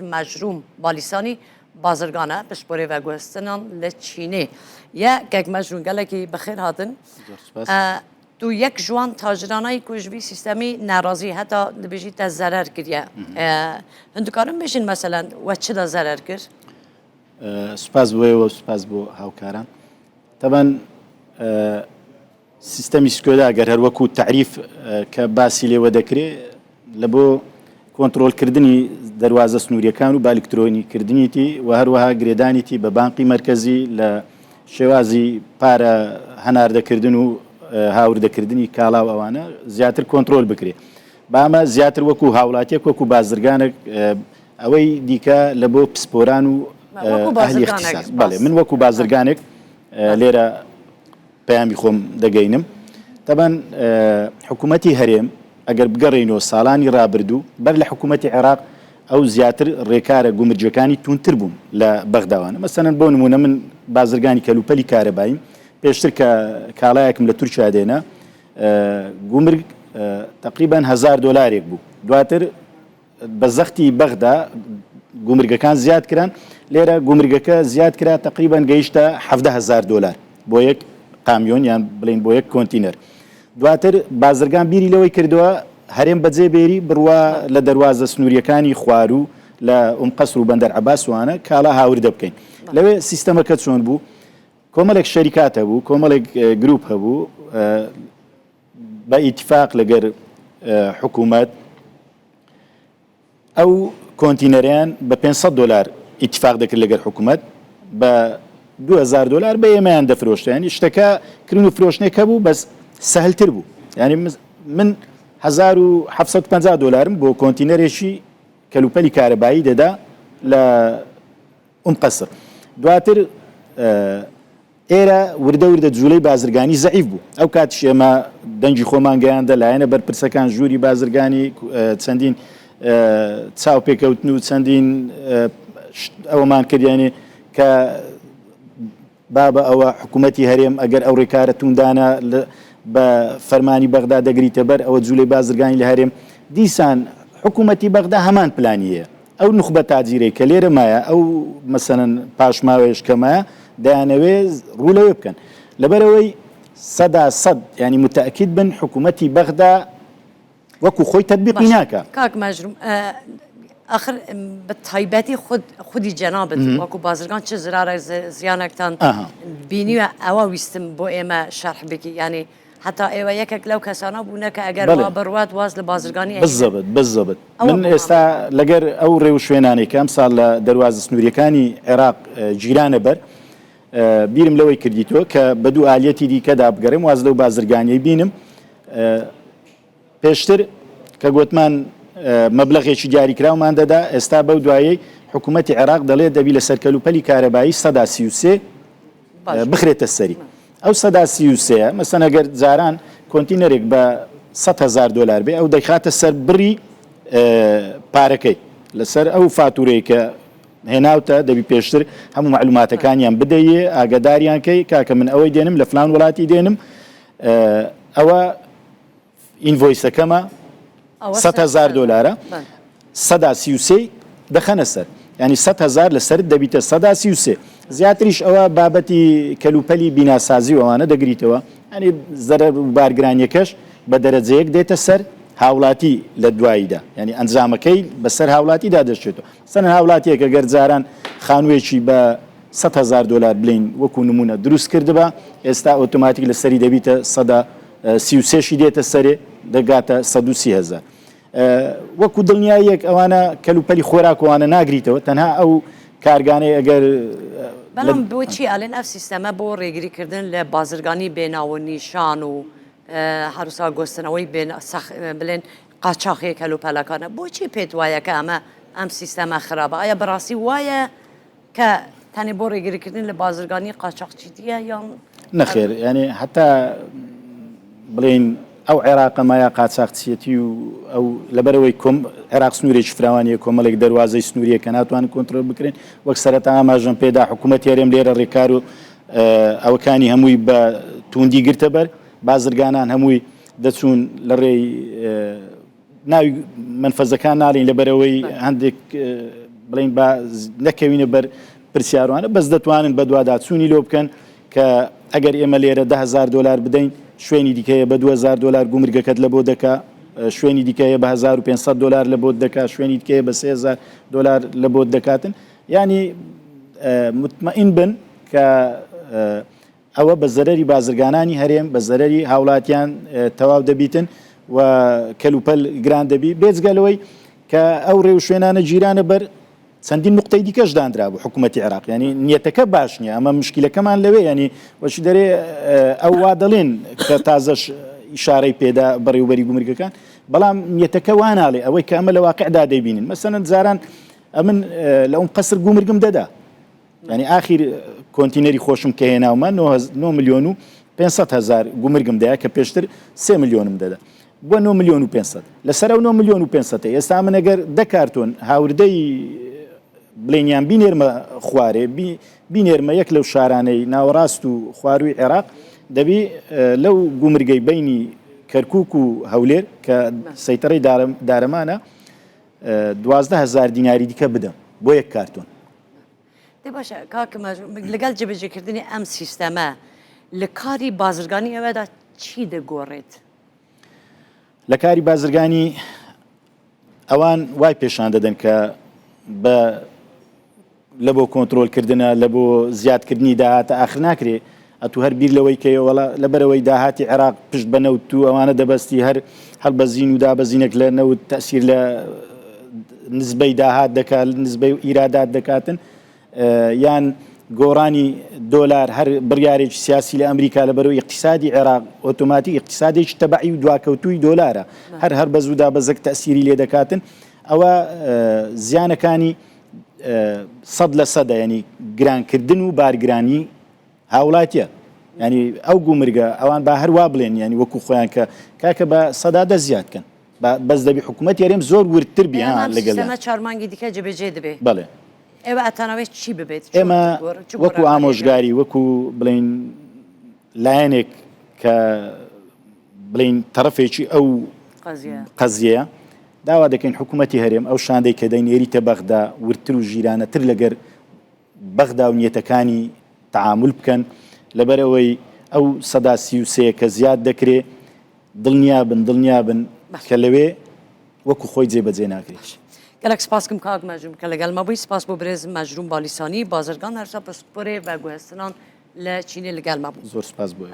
مجروم بالیسانی بازرگانه پشبوری و گوستنان لچینه یا که مجروم گله که بخیر هاتن تو یک جوان تاجرانای کوچبی سیستمی ناراضی حتی لبیجی تا ضرر کردیا هندوکارم بشین مثلا و چه دا ضرر کرد؟ سپاس بوی و سپاس بو هاوکاران طبعا سیستمی سکودا اگر هر وکو تعریف که باسی لی ودکری لبو کنترل کردنی دروازه سنوریکان و با الکترونی کردنی تی و هر وها گریدانی تی به بانقی مرکزی ل شوازی پارا هنارده کردن و هاورده کردنی کالا و آوانه زیاتر کنترل بکری با اما زیاتر وکو هاولاتی وکو بازرگان اوی دیکا لبو پسپوران و اهلی اختصاص بله من وکو بازرگانک لیرا پیامی خوم دگینم طبعا حکومتی هریم اگر بقرینو سالانی رابردو بر لحکومت عراق او زیاتر ریکار گمرجکانی تونتر بوم لبغداوانه مثلا بو نمونه من بازرگانی کلوپلی کاربایی پیشتر کالایکم لترکیه دینا گمرگ تقریبا $1000 یک بو دواتر بزختی بغدا گمرگکان زیاد کران لیرا گمرگکا زیاد کرا تقریبا گیشتا $17,000 بو یک کامیون یان بلین بو یک کنتینر دواتر بازرگان بیری لوی کردوا هریم بجێ بێری بڕوا لە دەواازە سنووریەکانی خوارو لە قەسر و بەندەر عەباس وانە کاڵا هاوردە بکەین لەوێ سیستەمەکە چۆن بوو کۆمەڵێک شەریکات هەبوو کۆمەڵێک گروپ هەبوو بە ئیتیفاق لەگەر حکوومەت ئەو کۆنتینەریان بە $500 ئیتیفاق دەکرد لەگەر حکوومەت بە $2,000 بە ئێمەیان دەفرۆشت ینی شتەکە کردن و فرۆشتنێک هەبوو بەس سەهلتر بوو ینی من $1,750 بۆ کۆنتینەرێکی کەلوپەلی کارەبایی دەدا لە قەسر دواتر ئێرە وردە جوولەی بازرگانی زەعیف بوو ئەو کاتیش ئێمە دەنگی خۆمان گەیاندە لایەنە بەرپرسەکان ژووری بازرگانی چەندین چاو پێکەوتن و چەندین ئەوەمان کردیانێ کە بابە ئەوە حکوومەتی هەرێم ئەگەر ئەو ڕێکارە توندانە بە فەرمانی بەغدا دەگریتە بەر ئەوە جوولەی بازرگانی لە هەرێم دیسان حکوومەتی بەغدا هەمان پلانیە ئەو نخبە تاجیرەی کە لێرە مایە ئەو مەسەنەن پاشماوەیەش کەمایە دەیانەوێ ڕوولەوێ بکەن لەبەرەوەی 100% ینی متأکید بن حکوومەتی بەغدا وەکو خۆی تەطبیقی ناکە کاک مەجروم آخر بتایبەتی خودی جنابت وەکو بازرگان چه زرارە زیانێکتان بینی و ئەوە ویستم بۆ ئێمە شەرح بکی ینی حتا ئێوە یەکێک لەو کەسانە بوونە کە ئەگەر وا بڕوات واز لە بازرگانی بالضبط من ئێستا لەگەر ئەو ڕێو شوێنانەی کە ئەمساڵ لە دەواازە سنووریەکانی عێراق جیرانە بەر بیرم لەوەی کردیتەوە کە بە دوو ئالەتی دیکەدا بگەڕێم واز لەو بازرگانیەی بینم پێشتر کە گوتمان مەبلەغێکی دیاریکراومان دەدا ئێستا بەو دوایەی حکوومەتی عێراق دەڵێت دەبی لە سەر کەلوپەلی کارەبایی 133 بخرێتە سەری ئەو 133 مەسەن ئەگەر جاران کۆنتینەرێک بە $100,000 بێ ئەو دەیخاتە سەر بڕی پارەکەی لەسەر ئەو فاتورەی کە هێناوتە دەبی پێشتر هەموو معلوماتەکانیان بدەیە ئاگاداریانکەی کاکە من ئەوەی دێنم لە فلان وڵاتی دێنم ئەوە ئینڤۆیسەکەمە $100,000 133 دەخەنە سەر ینی 100,000 لەسەر دەبیتە 133 زیاتریش ئەوە بابەتی کەلوپەلی بیناسازی ئەوانە دەگریتەوە ینی زەرەر بارگرانیەکەش بە دەرەجەیەک دێتە سەر هاوڵاتی لە دواییدا ینی ئەنجامەکەی بەسەر هاوڵاتیدا دەچێتەوە سەن هاوڵاتیەک ئەگەر جاران خانوویەکی بە $100,000 بلین وەکو نمونە دروست کردبە ئێستا ئۆتۆماتیک لەسەری دەبیتە 133 دێتە سەرێ دەگاتە 130,000 وەکو دڵنیاییەک ئەوانە کەلوپەلی خۆراکەوانە ناگریتەوە تەنها ئەو کارگانەی ئەگەر بەڵام بۆچی ئەڵێن ئەف سیستەمە بۆ ڕێگریکردن لە بازرگانی بێناوە نیشان و هەروسا گۆستنەوەی بڵێن قاچاقی کەلوپەلەکانە بۆچی پێت وایە کە ئەمە ئەم سیستەمە خراپە ئایا بەڕاستی وایە کە تەنێ بۆ ڕێگریکردن لە بازرگانی قاچاقچیتیە یان نەخێر ینی حتا بڵێن ئەو عێراقەمایە قاچاقچیەتی و ئەو لەبەرەوەی کۆم عێراق سنوورێکی فراوانیە کۆمەڵێک دەواازەی سنووریە کە ناتوانن کۆنتترۆل بکرێن وەک سەرەتا ئاماژەم پێدا حکوومەت هێرێم لێرە ڕێکار و ئەوەکانی هەمووی بە توندی گرتە بەر بازرگانان هەمووی دەچوون لە ڕێی ناوی منفەزەکان ناڵین لەبەرەوەی هەندێک بڵین با نەکەوینە بەر پرسیارانە بەس دەتوانن بە دووادات چوونی لۆ بکەن کە ئەگەر ئێمە لێرە $10,000 بدەین شوێنی دیکەیە بە $2,000 گومرگەکەت لە بۆ دەکا شوێنی دیکەیە بە $1,500 لە بۆ دەکا شوێنی دیکەیە بە $3,000 لە بۆ دەکاتن ینی مطمئن بن کە ئەوە بە زەرەری بازرگانانی هەرێم بە زەرەری هاوڵاتیان تەواو دەبیتن و کەلوپەل گران دەبی بێجگەلەوەی کە ئەو ڕێو شوێنانە جیرانە بەر چەندین نقطەی دیکەش دانرا بوو حکوومەتی عێراق ینی نیەتەکە باش نییە ئەمە مشکلەکەمان لەوێ ینی وەچی دەرێ ئەو وا دەڵێن کە تازەش ئیشارەی پێدا بەڕێوبەری گومرگەکان بەڵام نیەتەکە واناڵێ ئەوەی کە ئەمە لە واقعدا دەبینین مەسەنەن جاران ئەمن لە ئەوم قەسر گومرگم دەدا ینی ئاخیر کۆنتینەری خۆشم کە هێناومە 9,500,000 گومرگم دەیە کە پێشتر 3 ملیۆنم دەدا بۆ 9,500,000 لەسەر ئەو 9,500,000 ئێستا من ئەگەر دەکارتۆن هاوردەی بڵێنیان بینێرمە خوارێ بینێرمە یەک لەو شارانەی ناوەڕاست و خواروی عێراق دەبی لەو گومرگەی بینی کەرکووک و هەولێر کە سەیتەڕەی دارەمانە 12,000 دیناری دیکە بدەم بۆ یەک کارتۆن دێ باشە کاکە لەگەڵ جێبەجێکردنی ئەم سیستەمە لە کاری بازرگانی ئەوەدا چی دەگۆڕێت؟ لە کاری بازرگانی ئەوان وای پێشان دەدەن کە بە لە بۆ کۆنتترۆلکردنە لە بۆ زیادکردنی داهاتە ئاخر ناکرێ ئەتو هەر بیر لەوەی کەوەڵە لەبەرەوەی داهاتی عێراق پشت بە نەوت و ئەوانە دەبەستی هەر هەڵبەزین و دابەزینێک لە نەوت تەسیر لە نزبەی داهات دەکات نزبەی ئیرادات دەکاتن یان گۆڕانی دۆلار هەر بڕیارێکی سیاسی لە ئەمریکا لەبەرەوەی اقتصادی عێراق ئۆتۆماتیک اقتصادێکی تەبعی و دواکەوتووی دۆلارە هەر بەز و دابەزەک تەسیری لێ دەکاتن ئەوە زیانەکانی 100% ینی گرانکردن و بارگرانی هاوڵاتیە ینی ئەو گومرگە ئەوان با هەروە بڵێن ینی وەکو خۆیان کە کاکە بە سەدادە زیادکەن بەس دەبی حکوومەت یارێم زۆر ورتر بی لەگەڵ چارمانگی دیکە جێبەجێ دەبێت بڵێ ئێوە ئەتانەوێت چی ببێت ئێمە وەکو ئامۆژگاری وەکو بڵین لایەنێک کە بڵین تەرەفێکی ئەو قەزیەیە داوا دەکەین حکوومەتی هەرێم ئەو شاندەی کە دەینێریتە بەغدا ورتر و ژیرانەتر لەگەر بەغدا و نیەتەکانی تەعامل بکەن لەبەرەوەی ئەو 133 کە زیاد دەکرێت دڵنیا بن کە لەوێ وەکو خۆی جێبەجێ ناکرێت گەلک سپاسکم کاک مەجروم کە لەگەڵ مەبووی سپاس بۆ برێز مەجروم بالیسانی بازرگان هەرسا پسپۆرێ بە گوێستنان لە چینێ لەگەڵ مەبوو زۆر سپاس بۆ